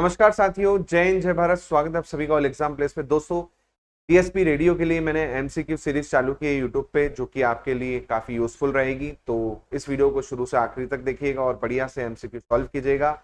नमस्कार साथियों, जय हिंद जय भारत। स्वागत है आप सभी का ऑल एग्जाम प्लेस पे। दोस्तों, डीएसपी रेडियो के लिए मैंने एमसीक्यू सीरीज चालू की है यूट्यूब पे, जो कि आपके लिए काफी यूजफुल रहेगी। तो इस वीडियो को शुरू से आखिरी तक देखिएगा और बढ़िया से एमसीक्यू सॉल्व कीजिएगा।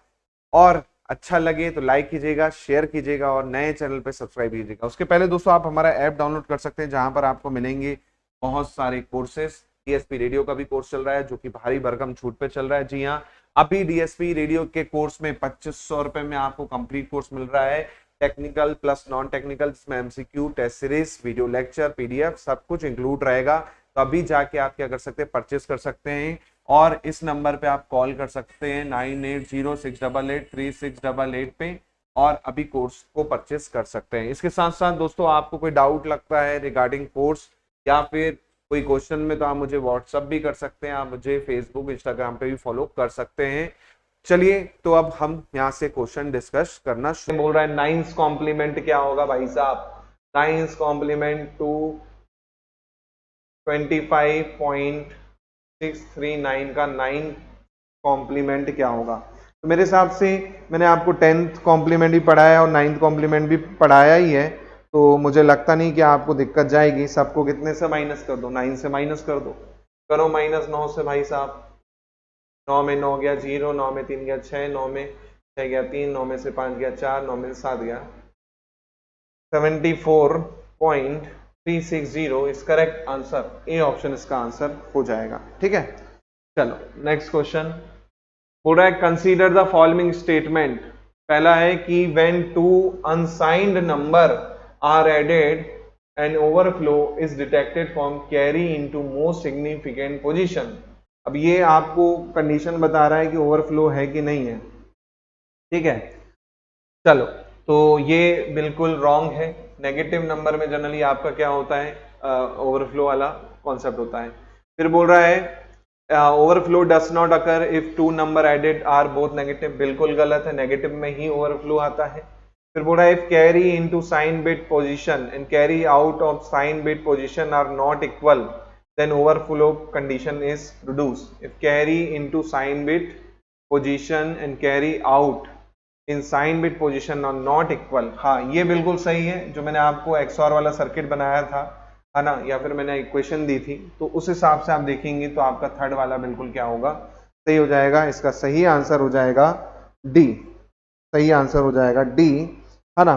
और अच्छा लगे तो लाइक कीजिएगा, शेयर कीजिएगा और नए चैनल पे सब्सक्राइब कीजिएगा। उसके पहले दोस्तों, आप हमारा ऐप डाउनलोड कर सकते हैं, जहां पर आपको मिलेंगे बहुत सारे कोर्सेस। डीएसपी रेडियो का भी कोर्स चल रहा है, जो कि भारी भरकम छूट पे चल रहा है। जी हाँ, अभी डीएसपी रेडियो के कोर्स में 2500 रुपए में आपको कंप्लीट कोर्स मिल रहा है, टेक्निकल प्लस नॉन टेक्निकल, जिसमें MCQ, test series, video lecture, PDF सब कुछ इंक्लूड रहेगा। तो अभी जाके आप क्या कर सकते हैं, परचेस कर सकते हैं। और इस नंबर पे आप कॉल कर सकते हैं 9806883688 पे, और अभी कोर्स को परचेस कर सकते हैं। इसके साथ साथ दोस्तों, आपको कोई डाउट लगता है रिगार्डिंग कोर्स या फिर कोई क्वेश्चन में, तो आप मुझे व्हाट्सअप भी कर सकते हैं, आप मुझे फेसबुक इंस्टाग्राम पे भी फॉलो कर सकते हैं। चलिए, तो अब हम यहाँ से क्वेश्चन डिस्कस करना शुरू। बोल रहा है नाइन्थ कॉम्प्लीमेंट क्या होगा भाई साहब? नाइन्थ कॉम्प्लीमेंट टू 25.639 का 9 कॉम्प्लीमेंट क्या होगा? तो मेरे हिसाब से मैंने आपको 10th कॉम्प्लीमेंट भी पढ़ाया और 9th कॉम्प्लीमेंट भी पढ़ाया ही है, तो मुझे लगता नहीं कि आपको दिक्कत जाएगी। सबको कितने से माइनस कर दो? 9 से माइनस कर दो। करो माइनस 9 से भाई साहब। 9 में 9 गया 0, 9 में 3 गया 6, 9 में 6 गया 3, 9 में से 5 गया 4, 9 में से 7 गया 74.360 is correct answer. A option इसका आंसर हो जाएगा। ठीक है, चलो नेक्स्ट क्वेश्चन। बोल रहा है कंसीडर द फॉलोइंग स्टेटमेंट। पहला है कि when two unsigned number are added an overflow is detected from carry into most significant position. अब ये आपको कंडीशन बता रहा है कि ओवरफ्लो है कि नहीं है। ठीक है, चलो, तो ये बिल्कुल रॉन्ग है। नेगेटिव नंबर में जनरली आपका क्या होता है, ओवरफ्लो वाला कॉन्सेप्ट होता है। फिर बोल रहा है overflow does not occur if two number added are both negative. बिल्कुल गलत है, नेगेटिव में ही ओवरफ्लो आता है। फिर बोल रहा है if carry into sign bit position and carry out of sign bit position are not equal then overflow condition is produced. If carry into sign bit position and carry out in sign bit position are not equal। हाँ, ये बिल्कुल सही है। जो मैंने आपको XOR वाला circuit बनाया था, है ना, या फिर मैंने इक्वेशन दी थी, तो उस हिसाब से आप देखेंगे तो आपका थर्ड वाला बिल्कुल क्या होगा, सही हो जाएगा। इसका सही आंसर हो जाएगा डी। सही आंसर हो जाएगा डी, है ना।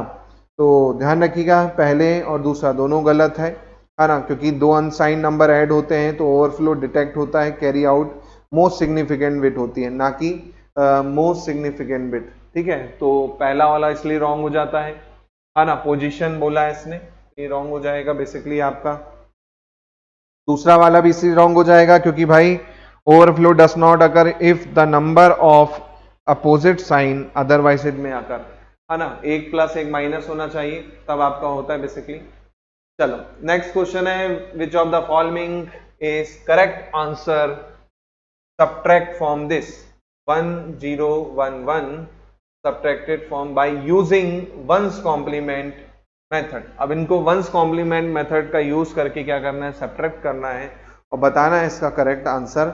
तो ध्यान रखिएगा, पहले और दूसरा दोनों गलत है ना, क्योंकि दो अनसाइन नंबर ऐड होते हैं तो ओवरफ्लो डिटेक्ट होता है। Carry out most significant bit होती है, ना कि मोस्ट सिग्निफिकेंट बिट। ठीक है, तो पहला वाला इसलिए रॉन्ग हो जाता है ना। पोजीशन बोला है इसने, ये रॉन्ग हो जाएगा बेसिकली आपका। दूसरा वाला भी इसलिए रॉन्ग हो जाएगा क्योंकि भाई overflow does not occur if the number of opposite sign otherwise it में आकर, है ना। एक प्लस एक माइनस होना चाहिए, तब आपका होता है बेसिकली। चलो नेक्स्ट क्वेश्चन है, which of the following is correct answer subtract from this 1011 subtracted from by using one's complement method. अब इनको वंस कॉम्प्लीमेंट मेथड का यूज करके क्या करना है, सब्ट्रैक्ट करना है और बताना है इसका करेक्ट आंसर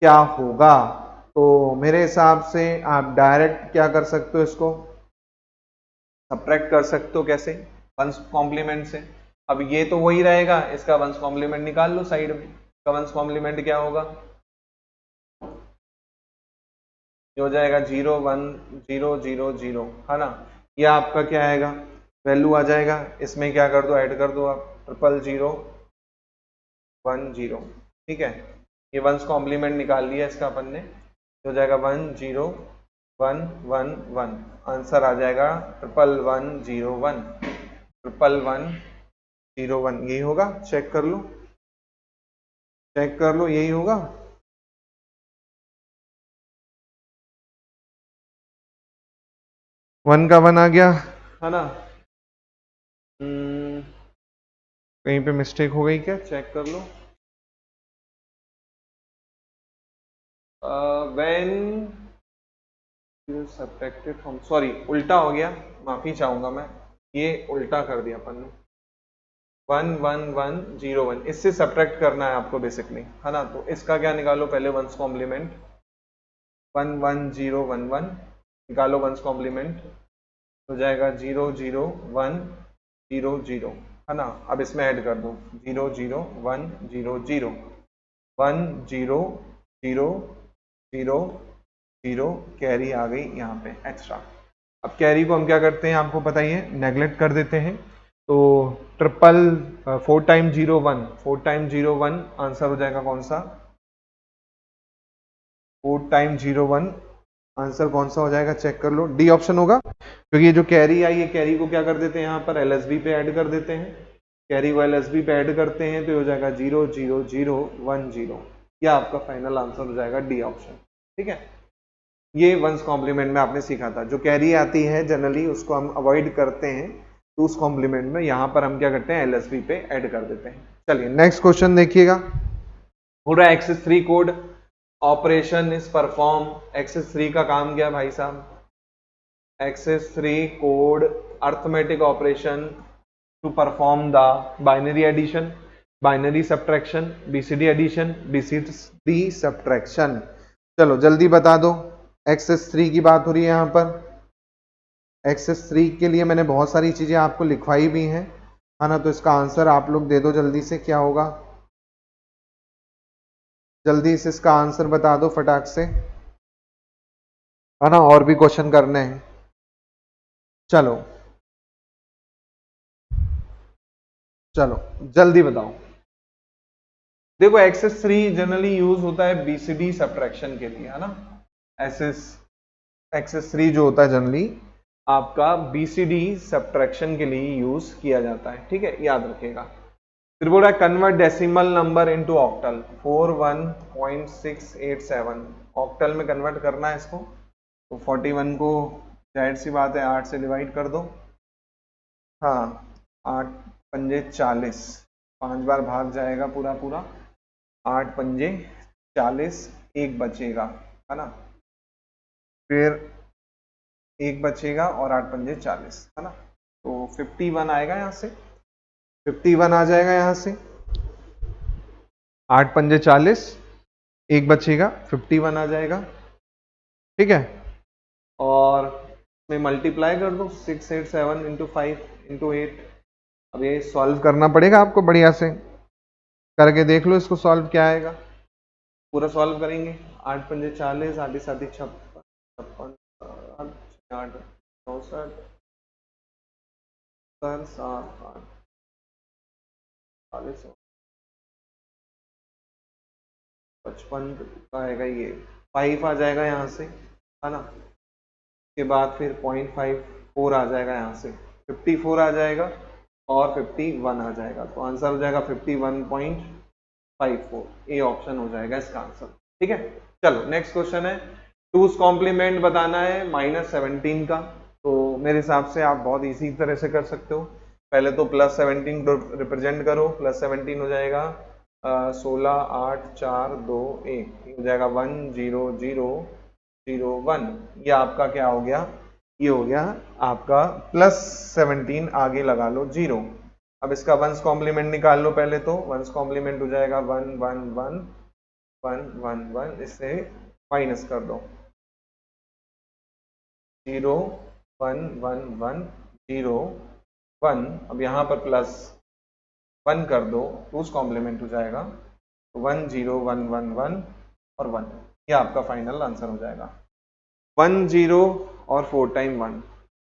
क्या होगा। तो मेरे हिसाब से आप डायरेक्ट क्या कर सकते हो, इसको सब्ट्रैक्ट कर सकते हो। कैसे? वंस कॉम्प्लीमेंट से। अब ये तो वही रहेगा, इसका वंस कॉम्प्लीमेंट निकाल लो साइड में। इसका वंस कॉम्प्लीमेंट क्या होगा, ये हो जाएगा 0 1 0 0 0, है ना। ये आपका क्या आएगा, वैल्यू आ जाएगा। इसमें क्या कर दो, ऐड कर दो आप 00010। ठीक है, ये वंस कॉम्प्लीमेंट निकाल लिया इसका अपन ने। हो जाएगा 10111। आंसर आ जाएगा 1101 1101। यही होगा, चेक कर लो, चेक कर लो, यही होगा। वन का वन आ गया, है ना। कहीं पे मिस्टेक हो गई क्या, चेक कर लो। व्हेन सब्ट्रैक्टेड फ्रॉम, सॉरी उल्टा हो गया, माफी चाहूंगा मैं, ये उल्टा कर दिया अपन ने। 11101 इससे सब्ट्रैक्ट करना है आपको बेसिकली, है ना। तो इसका क्या निकालो पहले, वंस कॉम्प्लीमेंट 11011 निकालो वंस कॉम्प्लीमेंट। हो जाएगा 0 0 1 0 0, है ना। अब इसमें ऐड कर दो 0 0 1 0 0 1 0 0 0 0, कैरी आ गई यहाँ पे एक्स्ट्रा। अब कैरी को हम क्या करते हैं आपको पता ही है, नेगलेक्ट कर देते हैं। तो ट्रिपल 4 टाइम 0 1, 4 टाइम 0 1 आंसर हो जाएगा कौन सा, 4 टाइम 0 1 आंसर कौन सा हो जाएगा, चेक कर लो, डी ऑप्शन होगा। क्योंकि ये जो कैरी आई है, कैरी को क्या कर देते हैं यहाँ पर एलएसबी पे ऐड कर देते हैं, कैरी को एलएसबी पे ऐड करते हैं तो हो जाएगा 0 0 0 1 0, यह आपका फाइनल आंसर हो जाएगा डी ऑप्शन। ठीक है, ये वंस कॉम्प्लीमेंट में आपने सीखा था, जो कैरी आती है जनरली उसको हम अवॉइड करते हैं, तो उस कॉम्प्लीमेंट में यहाँ पर हम क्या करते हैं एलएसबी पे ऐड कर देते हैं। चलिए नेक्स्ट क्वेश्चन देखिएगा, पूरा excess 3 code operation is perform. Excess 3 का काम क्या भाई साहब, excess 3 code arithmetic operation to perform the binary addition, binary subtraction, BCD addition, BCD subtraction. चलो जल्दी बता दो, एक्सेस 3 की बात हो रही है यहाँ पर। एक्सेस 3 के लिए मैंने बहुत सारी चीजें आपको लिखवाई भी हैं, है ना। तो इसका आंसर आप लोग दे दो जल्दी से, क्या होगा, जल्दी से इसका आंसर बता दो फटाक से, है ना, और भी क्वेश्चन करने हैं। चलो चलो जल्दी बताओ। देखो एक्सेस 3 जनरली यूज होता है बीसीडी सब्ट्रैक्शन के लिए, है ना। एक्सेस 3 जो होता है जनरली आपका बीसीडी सब्ट्रैक्शन के लिए यूज किया जाता है, ठीक है, याद रखिएगा। फिर बोल रहा है convert decimal number into octal, 41.687 octal में कन्वर्ट करना है इसको। तो 41 को जाहिर सी बात है 8 से डिवाइड कर दो, हाँ 8 पंजे 40, 5 बार भाग जाएगा पूरा पूरा, 8 पंजे 40, एक बचेगा, है ना, फिर एक बचेगा और 8 पंजे 40, है ना। तो 51 आएगा यहाँ से, 51 आ जाएगा यहाँ से, 8 पंजे 40, एक बचेगा 51 आ जाएगा, ठीक है। और में मल्टीप्लाई कर दो 687 इंटू 5 इंटू 8। अब ये सॉल्व करना पड़ेगा आपको, बढ़िया से करके देख लो इसको सॉल्व क्या आएगा, पूरा सॉल्व करेंगे। 8 पंजे 40, 8 7 56, 56 8 64 7 8 55 का आएगा, ये 5 आ जाएगा यहाँ से, है ना। के बाद फिर 0.54 आ जाएगा यहाँ से, 54 आ जाएगा और 51 आ जाएगा, तो आंसर हो जाएगा 51.54, ए ऑप्शन हो जाएगा इसका आंसर, ठीक है। चलो नेक्स्ट क्वेश्चन है, टूज कॉम्प्लीमेंट बताना है -17 का। तो मेरे हिसाब से आप बहुत इजी तरह से कर सकते हो, पहले तो +17 रिप्रेजेंट करो, +17 हो जाएगा 16 8 4 2 1, हो जाएगा 1 0 0 0 1, ये आपका क्या हो गया, ये हो गया आपका +17, आगे लगा लो 0। अब इसका वंस कॉम्प्लीमेंट निकाल लो पहले, तो वंस कॉम्प्लीमेंट हो जाएगा 1 1 1 1 1 1, इससे माइनस कर दो 0 1 1 1 0 1, अब यहाँ पर +1 कर दो, टूज कॉम्प्लीमेंट हो जाएगा 1 0 1 1 1 और 1, ये आपका फाइनल आंसर हो जाएगा। 1 0 और 4 टाइम 1,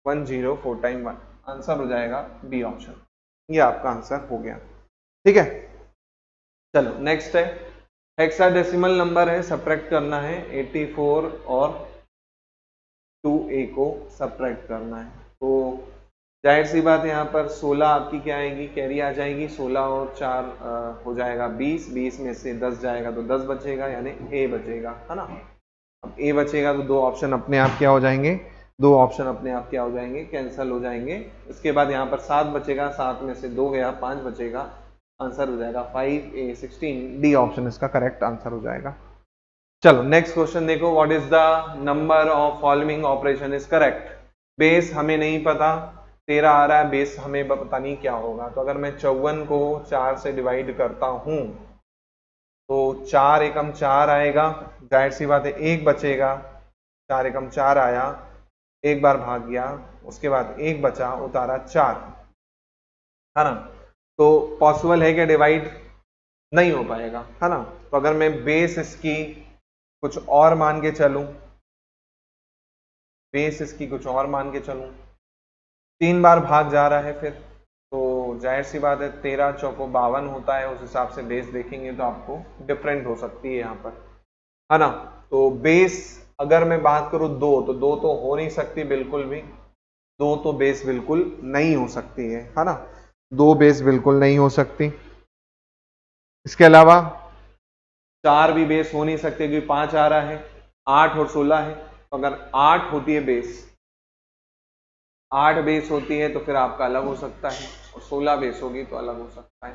1 0 4 टाइम 1, आंसर हो जाएगा बी ऑप्शन, ये आपका आंसर हो गया, ठीक है। चलो नेक्स्ट है, हेक्साडेसिमल नंबर है, सब्ट्रैक्ट करना है 84 और 2a को सब्ट्रैक्ट करना है। तो जाहिर सी बात है यहाँ पर 16 आपकी क्या आएगी, कैरी आ जाएगी, 16 और 4 हो जाएगा 20, 20 में से 10 जाएगा तो 10 बचेगा, यानी a बचेगा, है ना। अब a बचेगा तो दो ऑप्शन अपने आप क्या हो जाएंगे, दो ऑप्शन अपने आप क्या हो जाएंगे, कैंसिल हो जाएंगे। इसके बाद यहाँ पर 7 बचेगा, 7 में से 2 गया, 5 बचेगा, आंसर हो जाएगा 5a 16, डी ऑप्शन इसका करेक्ट आंसर हो जाएगा। चलो नेक्स्ट क्वेश्चन देखो, what is the number of following operation is correct. Base हमें नहीं पता, 13 आ रहा है, बेस हमें पता नहीं क्या होगा। तो अगर मैं 54 को 4 से डिवाइड करता हूं तो 4 एकम 4 आएगा, जाहिर सी बात है 1 बचेगा, 4 एकम 4 आया, एक बार भाग गया, उसके बाद एक बचा, उतारा 4, है ना। तो पॉसिबल है कि डिवाइड नहीं हो पाएगा, है ना। तो अगर मैं बेस इसकी कुछ और मान के चलूं, बेस इसकी कुछ और मान के चलूं, 3 बार भाग जा रहा है फिर, तो जाहिर सी बात है 13 चौको 52 होता है, उस हिसाब से बेस देखेंगे तो आपको डिफरेंट हो सकती है यहाँ पर, है ना। तो बेस अगर मैं बात करूं 2, तो 2 तो हो नहीं सकती बिल्कुल भी, 2 तो बेस बिल्कुल नहीं हो सकती है ना। 2 बेस बिल्कुल नहीं हो सकती। इसके अलावा 4 भी बेस हो नहीं सकते क्योंकि 5 आ रहा है, 8 और 16 है। तो अगर 8 होती है बेस, 8 बेस होती है तो फिर आपका अलग हो सकता है, और 16 बेस होगी तो अलग हो सकता है।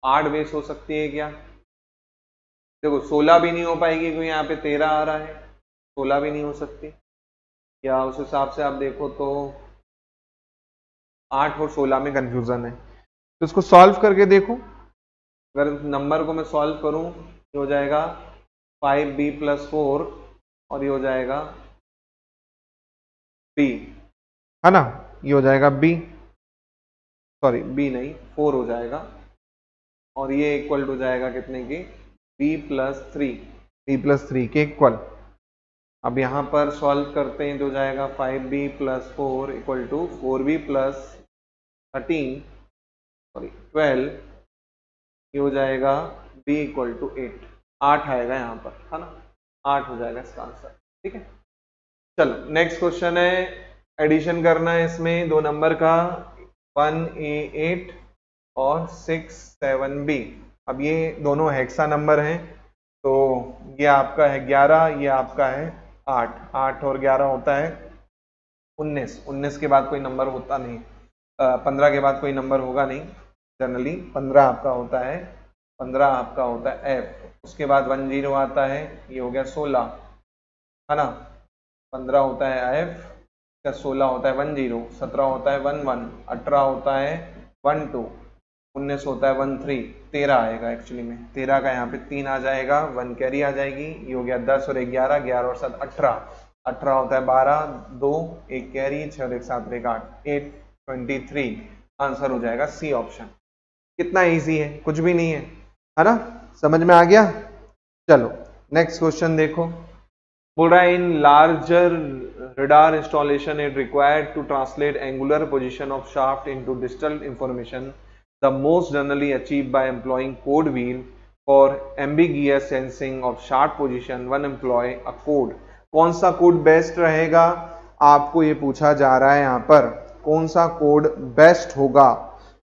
8 बेस हो सकती है क्या? देखो 16 भी नहीं हो पाएगी क्योंकि यहाँ पे 13 आ रहा है, 16 भी नहीं हो सकती। या उस हिसाब से आप देखो तो 8 और 16 में कंफ्यूजन है, तो इसको सॉल्व करके देखो। अगर नंबर को मैं सॉल्व करूं, ये हो जाएगा 5b + 4, और ये हो जाएगा b, है ना। ये हो जाएगा b, सॉरी b नहीं 4 हो जाएगा, और ये इक्वल हो जाएगा कितने की? b+3 के इक्वल। अब यहाँ पर सॉल्व करते हैं तो हो जाएगा 5b + 4 = 4b + 13, सॉरी 12, ये हो जाएगा b = 8, 8 आएगा यहाँ पर, है ना। 8 हो जाएगा इसका आंसर, ठीक है। चलो नेक्स्ट क्वेश्चन है, एडिशन करना है इसमें दो नंबर का, 1a8 और 6 7b। अब ये दोनों हेक्सा नंबर हैं, तो ये आपका है 11, ये आपका है 8, 8 और 11 होता है 19, 19 के बाद कोई नंबर होता नहीं, 15 के बाद कोई नंबर होगा नहीं जनरली, 15 आपका होता है, 15 आपका होता है f, उसके बाद 10 आता है, ये हो गया 16, है ना। 15 होता है f, 16 होता है 10, 17 होता है 11, 18 होता है 12, 19 होता है 13, 13 आएगा एक्चुअली में, 13 का यहाँ पे 3 आ जाएगा, 1 कैरी आ जाएगी, ये हो गया 10 और 11, 11 और 7 18, 18 होता है 12, 2 1 कैरी, 6 और 1 7 और 1 8, 8 23, आंसर हो जाएगा सी ऑप्शन। कितना इजी है, कुछ भी नहीं है ना, समझ में आ गया। चलो नेक्स्ट क्वेश्चन देखो, बोल रहा है in larger radar installation it required to translate angular position of shaft into digital information, the most generally achieved by employing code wheel. For ambiguous sensing of shaft position one employ a code. कौन सा code best रहेगा, आपको ये पूछा जा रहा है यहाँ पर, कौन सा कोड बेस्ट होगा,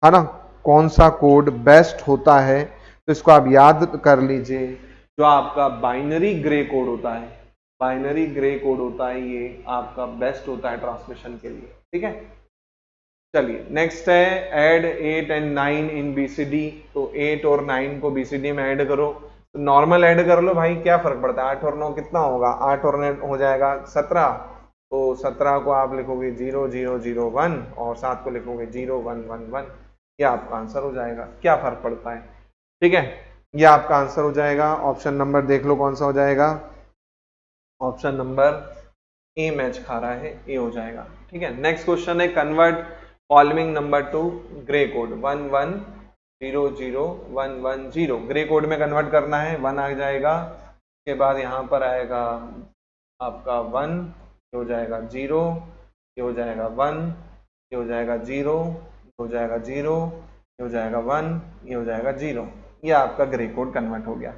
है ना। कौन सा कोड बेस्ट होता है, तो इसको आप याद कर लीजिए, जो आपका बाइनरी ग्रे कोड होता है, बाइनरी ग्रे कोड होता है, ये आपका बेस्ट होता है ट्रांसलेशन के लिए, ठीक है। चलिए नेक्स्ट है ऐड 8 और 9 इन बीसीडी, तो 8 और 9 को बीसीडी में ऐड करो, तो नॉर्मल ऐड कर लो भाई, क्या फर्क पड़ता है, 8 और 9 कितना होगा, 8 और 9 हो जाएगा 17, तो 17 को आप लिखोगे 0 0 0 1 और 7 को लिखोगे 0 1 1 1, ये आपका आंसर हो जाएगा, क्या फर्क पड़ता है, ठीक है। ये आपका आंसर हो जाएगा, ऑप्शन नंबर देख लो कौन सा हो जाएगा, ऑप्शन नंबर ए मैच खा रहा है, ए हो जाएगा, ठीक है। नेक्स्ट क्वेश्चन है convert following number two grey code, 1 1 0 0 1 1 0, grey code में कन्वर्ट करना है, 1 आ जाएगा, उसके बाद यहाँ पर आएगा आपका 1, ये हो जाएगा 0, ये हो जाएगा 1, ये हो जाएगा 0, ये हो जाएगा 0, ये हो जाएगा 1, ये हो जाएगा 0, ये आपका ग्रे कोड कन्वर्ट हो गया।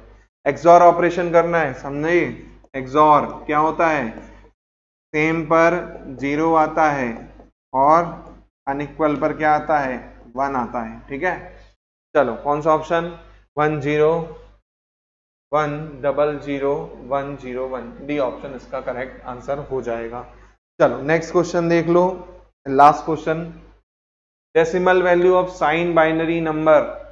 एक्सॉर ऑपरेशन करना है, समझे, एक्सॉर क्या होता है, सेम पर 0 आता है और अनइक्वल पर क्या आता है, 1 आता है, ठीक है। चलो कौन सा ऑप्शन, 1 0 1 0 0 1 0 1, डी ऑप्शन इसका करेक्ट आंसर हो जाएगा। चलो नेक्स्ट क्वेश्चन देख लो, last question, decimal value of sign binary number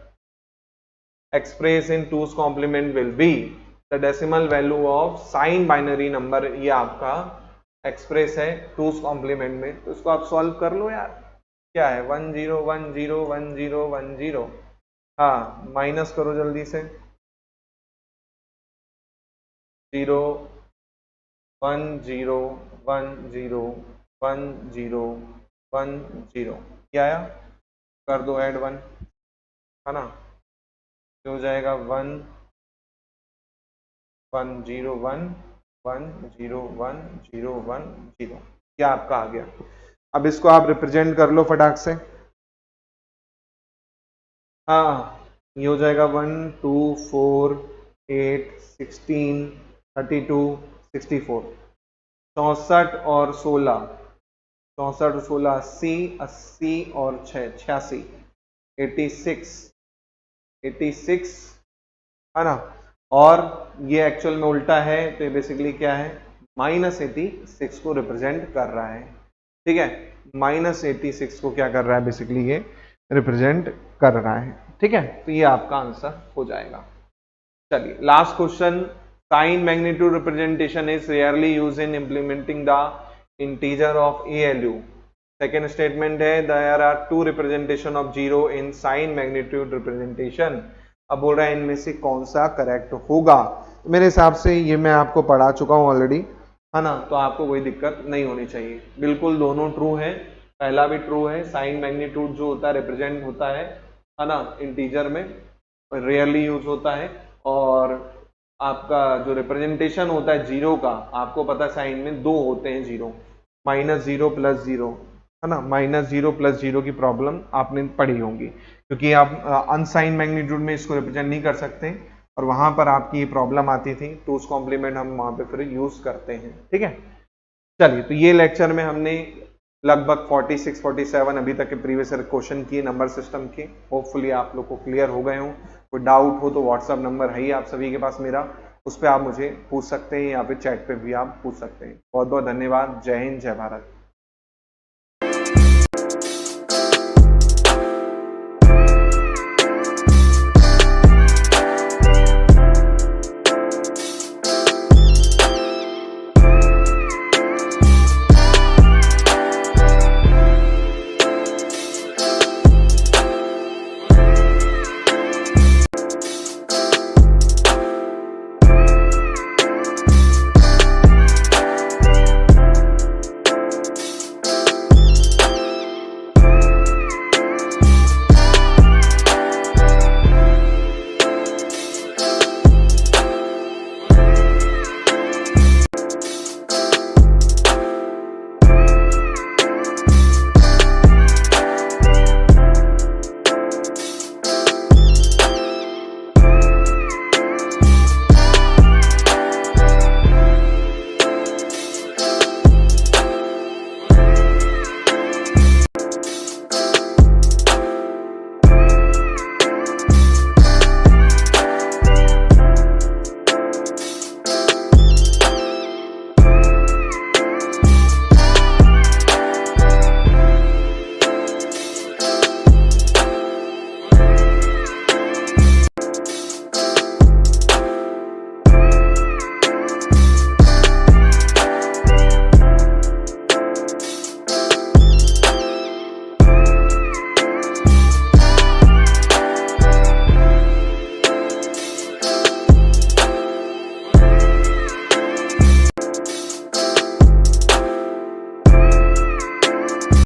expressed in 2's complement will be, the decimal value of sin binary number, ये आपका एक्सप्रेस है 2's complement में, तो इसको आप सॉल्व कर लो यार, क्या है 1 0 1 0 1 0 1 0, हाँ माइनस करो जल्दी से, 0 1 0 1 0 1 0 1 0, क्या आया, कर दो ऐड 1, है ना, तो हो जाएगा 1 1 0 1 1 0 1 0 1 0, क्या आपका आ गया। अब इसको आप रिप्रेजेंट कर लो फटाक से। हाँ, ये हो जाएगा 1 2 4 8 16 32 64, 64 और 16, 64 और 16 80, 80 और 6 86, 86, 86, है ना, और ये एक्चुअल में उल्टा है तो ये बेसिकली क्या है, -86 को रिप्रेजेंट कर रहा है, ठीक है, -86 को क्या कर रहा है, बेसिकली ये रिप्रेजेंट कर रहा है, ठीक है, तो ये आपका आंसर हो जाएगा। चलिए last question, sign magnitude representation is rarely use in implementing the integer of ALU। Second statement है there are two representation of zero in sign magnitude representation. अब बोल रहा है इनमें से कौन सा करेक्ट होगा, तो मेरे हिसाब से ये मैं आपको पढ़ा चुका हूँ ऑलरेडी, है ना, तो आपको कोई दिक्कत नहीं होनी चाहिए, बिल्कुल दोनों ट्रू है, पहला भी ट्रू है, साइन मैग्नीट्यूड जो होता है रिप्रेजेंट होता है ना, इंटीजर में रेयरली यूज होता है, और आपका जो रिप्रेजेंटेशन होता है जीरो का, आपको पता है साइन में दो होते हैं जीरो, -0 + 0, है ना, -0 + 0 की प्रॉब्लम आपने पढ़ी होगी, क्योंकि आप अनसाइन मैग्नीट्यूड में इसको रिप्रेजेंट नहीं कर सकते, और वहां पर आपकी ये प्रॉब्लम आती थी, टूस कॉम्प्लीमेंट हम वहां पे फिर यूज करते हैं, ठीक है। चलिए, तो ये लेक्चर में हमने लगभग 46 47 अभी तक के प्रीवियस क्वेश्चन किए नंबर सिस्टम के, होपफुली आप लोग को क्लियर हो गए हों। कोई डाउट हो तो व्हाट्सअप नंबर है ही आप सभी के पास मेरा, उस पर आप मुझे पूछ सकते हैं, या फिर चैट पे भी आप पूछ सकते हैं। बहुत बहुत धन्यवाद। जय हिंद, जय भारत।